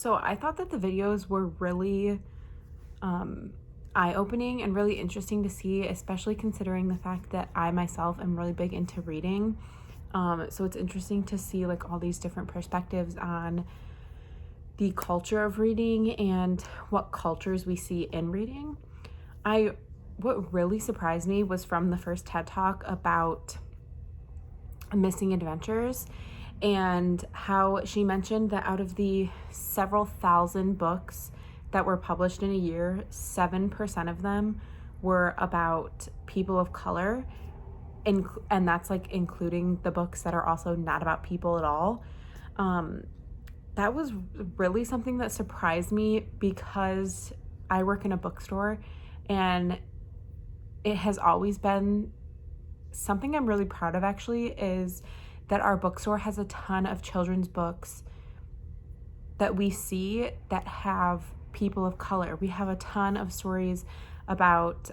So I thought that the videos were really eye-opening and really interesting to see, especially considering the fact that I myself am really big into reading. So it's interesting to see like all these different perspectives on the culture of reading and what cultures we see in reading. What really surprised me was from the first TED Talk about Missing Adventures, and how she mentioned that out of the several thousand books that were published in a year, 7% of them were about people of color, and that's like including the books that are also not about people at all. That was really something that surprised me because I work in a bookstore, and it has always been something I'm really proud of, actually, is that our bookstore has a ton of children's books that we see that have people of color. We have a ton of stories about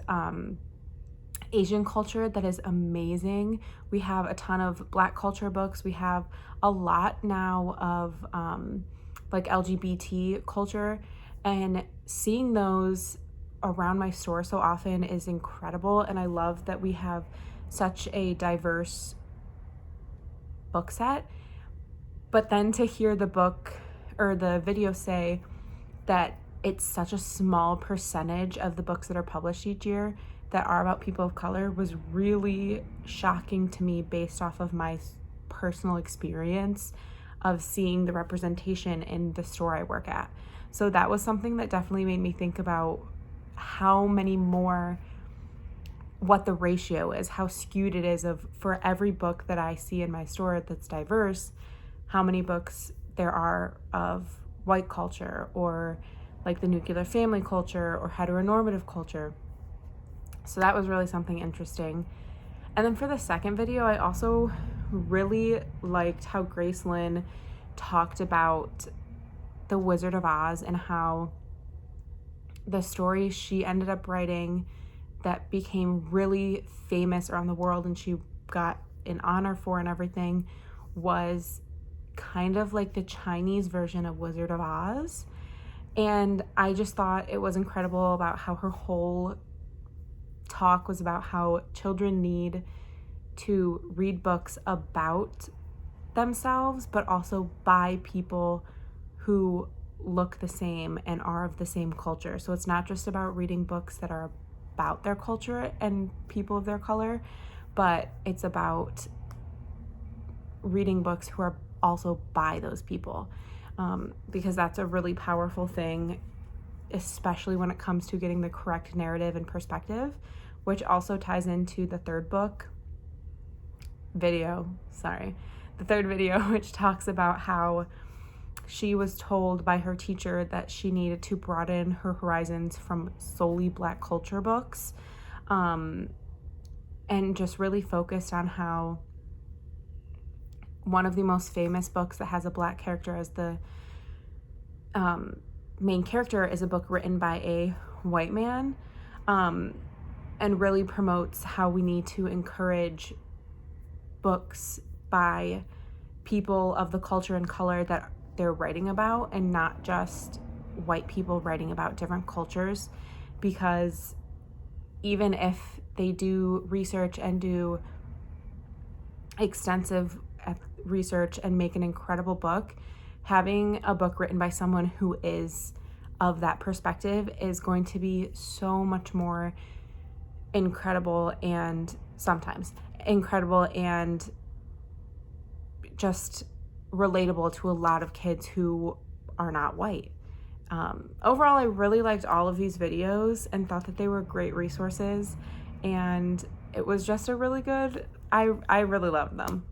Asian culture that is amazing. We have a ton of Black culture books. We have a lot now of like LGBT culture, and seeing those around my store so often is incredible. And I love that we have such a diverse book set. But then to hear the book or the video say that it's such a small percentage of the books that are published each year that are about people of color was really shocking to me, based off of my personal experience of seeing the representation in the store I work at. So that was something that definitely made me think about how many more, what the ratio is, how skewed it is of, for every book that I see in my store that's diverse, how many books there are of white culture, or like the nuclear family culture, or heteronormative culture. So that was really something interesting. And then for the second video, I also really liked how Grace Lin talked about The Wizard of Oz and how the story she ended up writing that became really famous around the world and she got an honor for and everything was kind of like the Chinese version of Wizard of Oz. And I just thought it was incredible about how her whole talk was about how children need to read books about themselves, but also by people who look the same and are of the same culture. So it's not just about reading books that are about their culture and people of their color, but it's about reading books who are also by those people, because that's a really powerful thing, especially when it comes to getting the correct narrative and perspective, which also ties into the third video, which talks about how she was told by her teacher that she needed to broaden her horizons from solely Black culture books, and just really focused on how one of the most famous books that has a Black character as the main character is a book written by a white man, and really promotes how we need to encourage books by people of the culture and color that they're writing about, and not just white people writing about different cultures, because even if they do research and do extensive research and make an incredible book, having a book written by someone who is of that perspective is going to be so much more incredible, and sometimes incredible and just relatable to a lot of kids who are not white. Overall, I really liked all of these videos and thought that they were great resources, and it was just a really good, I really loved them.